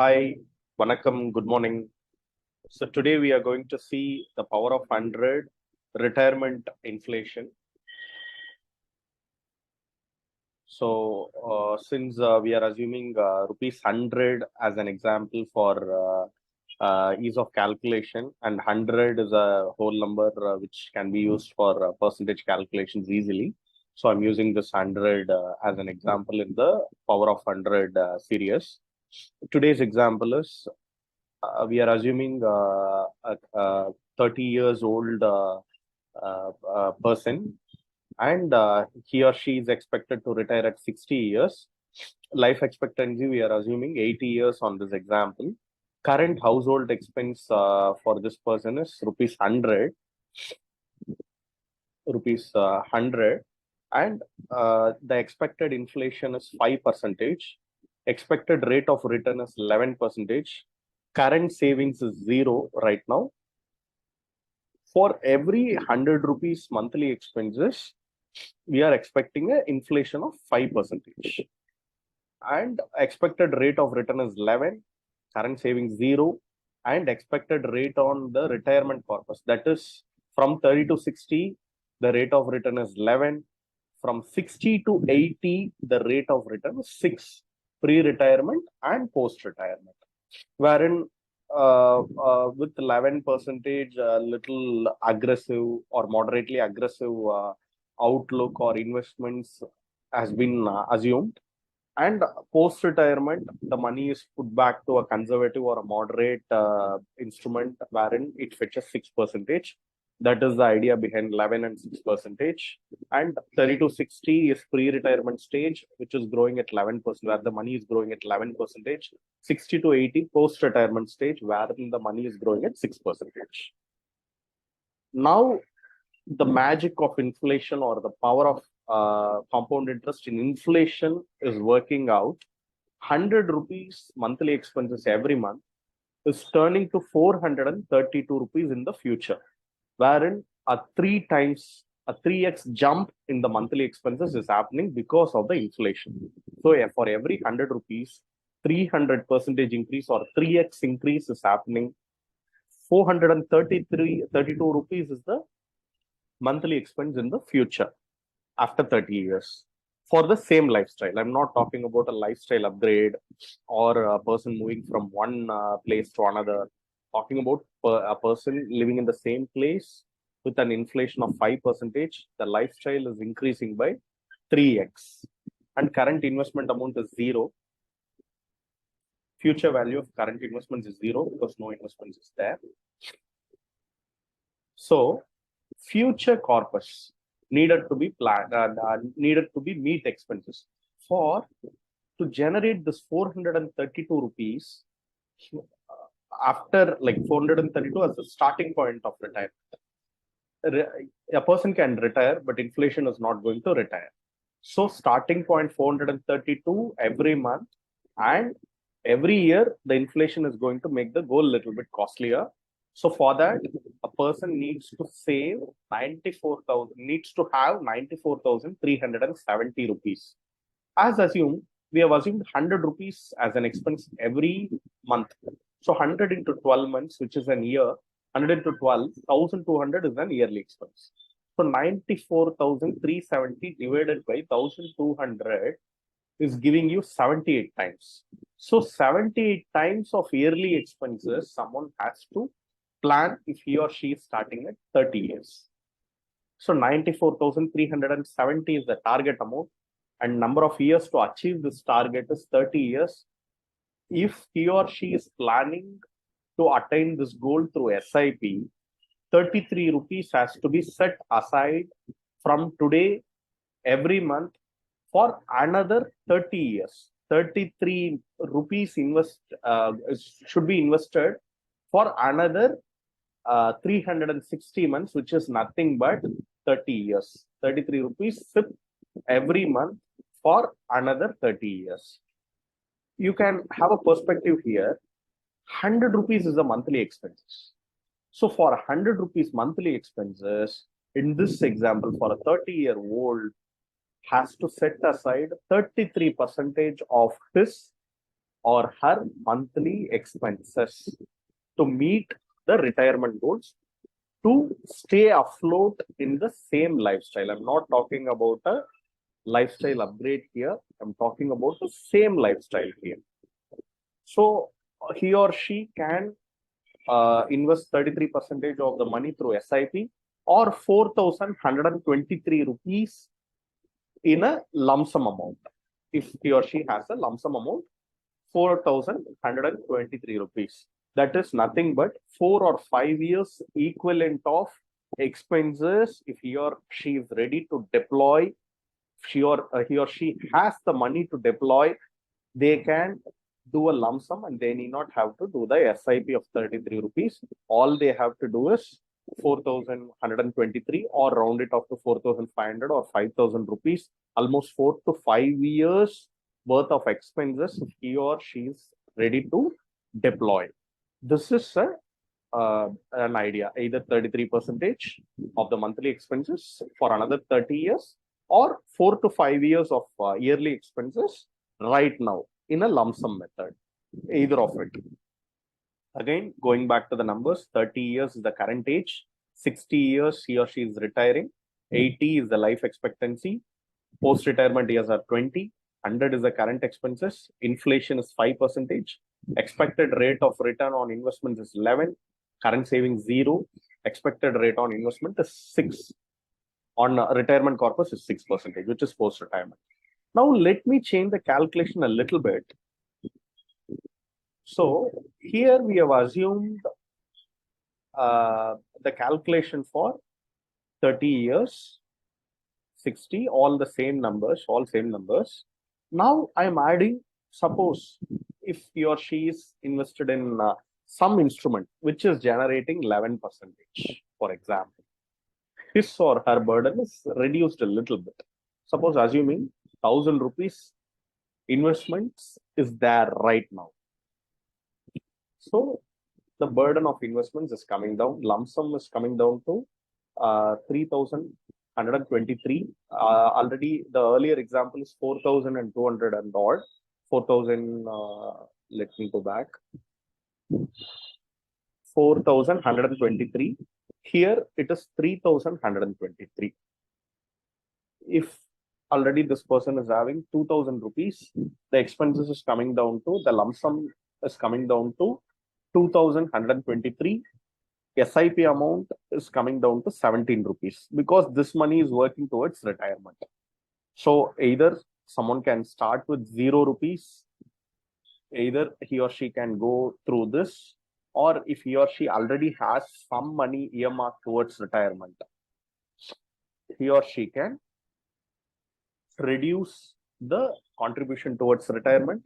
Hi, Vanakkam, good morning. So today we are going to see the power of 100 retirement inflation. So since we are assuming rupees 100 as an example for ease of calculation, and 100 is a whole number which can be used for percentage calculations easily. So I'm using this 100 as an example in the power of 100 series. Today's example is we are assuming a 30 years old person, and he or she is expected to retire at 60 years. Life expectancy, we are assuming 80 years on this example. Current household expense for this person is rupees 100, and the expected inflation is 5%. Expected rate of return is 11%. Current savings is 0 right now. For every 100 rupees monthly expenses, we are expecting an inflation of 5%. And expected rate of return is 11, current savings 0, and expected rate on the retirement corpus. That is from 30 to 60, the rate of return is 11. From 60 to 80, the rate of return is 6, pre-retirement and post-retirement. Wherein with 11 percentage, little aggressive or moderately aggressive outlook or investments has been assumed. And post-retirement, the money is put back to a conservative or a moderate instrument wherein it fetches 6%. That is the idea behind 11 and 6%. And 30 to 60 is pre-retirement stage, which is growing at 11%, where the money is growing at 11%. 60 to 80 post-retirement stage, wherein the money is growing at 6%. Now, the magic of inflation or the power of compound interest in inflation is working out. 100 rupees monthly expenses every month is turning to 432 rupees in the future, wherein a 3x jump in the monthly expenses is happening because of the inflation. So for every 100 rupees, 300% increase or 3x increase is happening. 432 rupees is the monthly expense in the future after 30 years for the same lifestyle. I'm not talking about a lifestyle upgrade or a person moving from one place to another. Talking about a person living in the same place with an inflation of 5%, the lifestyle is increasing by 3x. And current investment amount is 0. Future value of current investments is 0 because no investments is there. So future corpus needed to be planned, needed to be meet expenses. For to generate this 432 rupees after like 432 as a starting point of retirement. A person can retire, but inflation is not going to retire. So starting point 432 every month, and every year the inflation is going to make the goal a little bit costlier. So for that, a person needs to save 94,000, needs to have 94,370 rupees. As assumed, we have assumed 100 rupees as an expense every month. So 100 into 12 months, which is an year, 100 into 12, 1,200 is an yearly expense. So 94,370 divided by 1,200 is giving you 78 times. So 78 times of yearly expenses someone has to plan if he or she is starting at 30 years. So 94,370 is the target amount, and number of years to achieve this target is 30 years. If he or she is planning to attain this goal through SIP, 33 rupees has to be set aside from today every month for another 30 years. 33 rupees should be invested for another 360 months, which is nothing but 30 years. 33 rupees SIP every month for another 30 years. You can have a perspective here. 100 rupees is the monthly expenses. So for 100 rupees monthly expenses, in this example, for a 30-year-old has to set aside 33% of his or her monthly expenses to meet the retirement goals, to stay afloat in the same lifestyle. I'm not talking about a lifestyle upgrade here. I'm talking about the same lifestyle here. So he or she can invest 33% of the money through SIP or 4,123 rupees in a lump sum amount. If he or she has a lump sum amount, 4,123 rupees. That is nothing but 4 or 5 years equivalent of expenses. If he or she is ready to deploy, he or she has the money to deploy, they can do a lump sum and they need not have to do the SIP of 33 rupees. All they have to do is 4,123 or round it off to 4,500 or 5,000 rupees, almost 4 to 5 years worth of expenses if he or she is ready to deploy. This is an idea, either 33% of the monthly expenses for another 30 years or 4 to 5 years of yearly expenses right now in a lump sum method, either of it. Again, going back to the numbers, 30 years is the current age, 60 years he or she is retiring, 80 is the life expectancy, post-retirement years are 20, 100 is the current expenses, inflation is 5%, expected rate of return on investment is 11, current savings 0, expected rate on investment is 6, on retirement corpus is 6%, which is post-retirement. Now, let me change the calculation a little bit. So, here we have assumed the calculation for 30 years, 60, all same numbers. Now, I am adding, suppose if he or she is invested in some instrument which is generating 11%, for example, his or her burden is reduced a little bit. Suppose assuming 1,000 rupees investments is there right now. So the burden of investments is coming down. Lump sum is coming down to 3,123. Already the earlier example is 4,200 and odd. 4,000. Let me go back. 4,123. Here it is 3,123. If already this person is having 2,000 rupees, the expenses is coming down to, the lump sum is coming down to 2,123. SIP amount is coming down to 17 rupees because this money is working towards retirement. So either someone can start with 0 rupees, either he or she can go through this, or if he or she already has some money earmarked towards retirement, he or she can reduce the contribution towards retirement,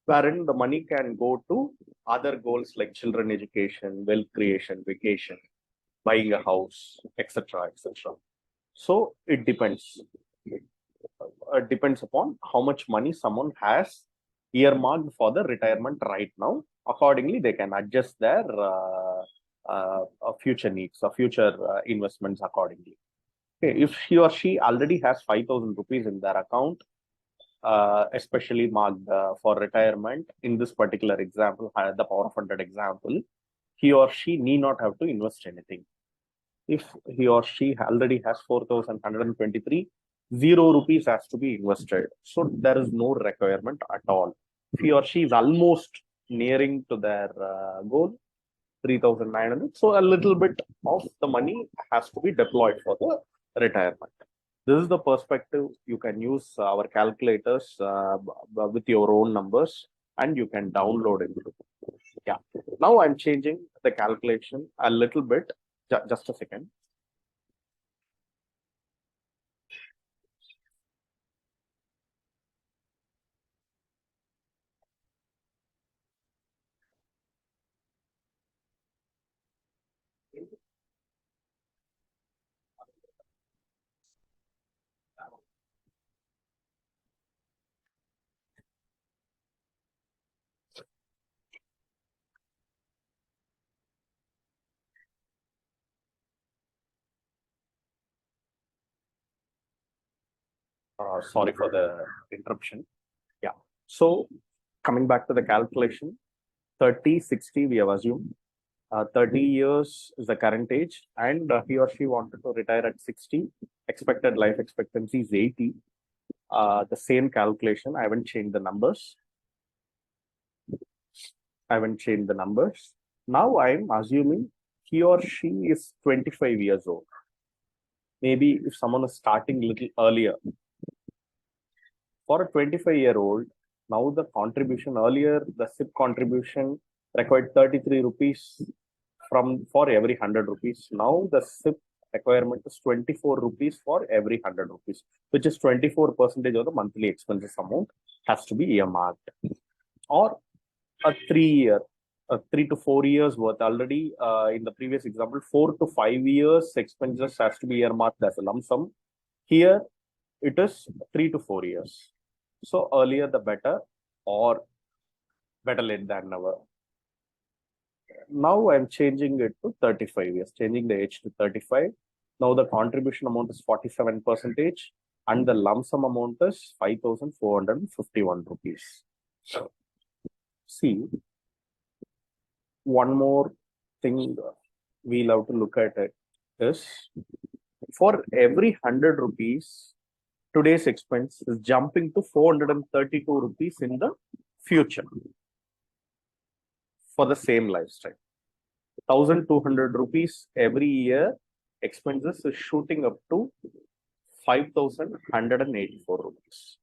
wherein the money can go to other goals like children education, wealth creation, vacation, buying a house, etc., etc. So it depends. It depends upon how much money someone has earmarked for the retirement right now. Accordingly, they can adjust their future needs or future investments accordingly. Okay, if he or she already has 5,000 rupees in their account, especially marked for retirement, in this particular example, the power of 100 example, he or she need not have to invest anything. If he or she already has 4,123, 0 rupees has to be invested. So there is no requirement at all. If he or she is almost nearing to their goal, 3,900, so a little bit of the money has to be deployed for the retirement. This is the perspective. You can use our calculators with your own numbers and you can download it. Yeah. Now I'm changing the calculation a little bit. Just a second. Sorry for the interruption. Yeah. So Coming back to the calculation, 30, 60, we have assumed. 30 years is the current age, and he or she wanted to retire at 60. Expected life expectancy is 80. The same calculation. I haven't changed the numbers. Now I'm assuming he or she is 25 years old. Maybe if someone is starting a little earlier. For a 25-year-old, now the contribution earlier, the SIP contribution required 33 rupees for every 100 rupees. Now the SIP requirement is 24 rupees for every 100 rupees, which is 24% of the monthly expenses amount has to be earmarked. Or a 3 to 4 years worth. Already in the previous example, 4 to 5 years expenses has to be earmarked as a lump sum. Here it is 3 to 4 years. So earlier the better, or better late than never. Now I'm changing it to 35 years, changing the age to 35. Now the contribution amount is 47% and the lump sum amount is 5,451 rupees. See, one more thing we'll have to look at it is, for every 100 rupees, today's expense is jumping to 432 rupees in the future for the same lifestyle. 1,200 rupees every year expenses is shooting up to 5,184 rupees.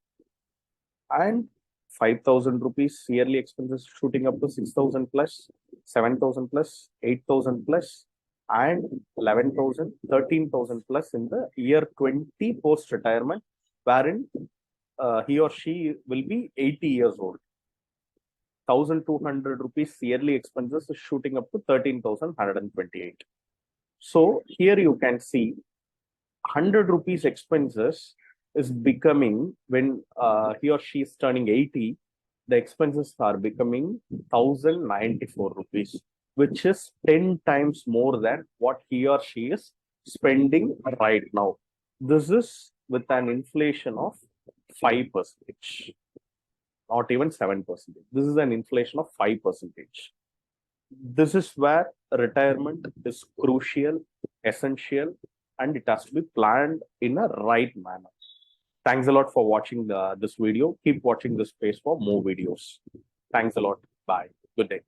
And 5,000 rupees yearly expenses shooting up to 6,000 plus, 7,000 plus, 8,000 plus, and 11,000, 13,000 plus in the year 20 post-retirement, wherein he or she will be 80 years old. 1,200 rupees yearly expenses is shooting up to 13,128. So here you can see 100 rupees expenses is becoming, when he or she is turning 80, the expenses are becoming 1,094 rupees, which is 10 times more than what he or she is spending right now. This is with an inflation of 5%, not even 7%. This is an inflation of 5%. This is where retirement is crucial, essential, and it has to be planned in a right manner. Thanks a lot for watching this video. Keep watching this space for more videos. Thanks a lot. Bye. Good day.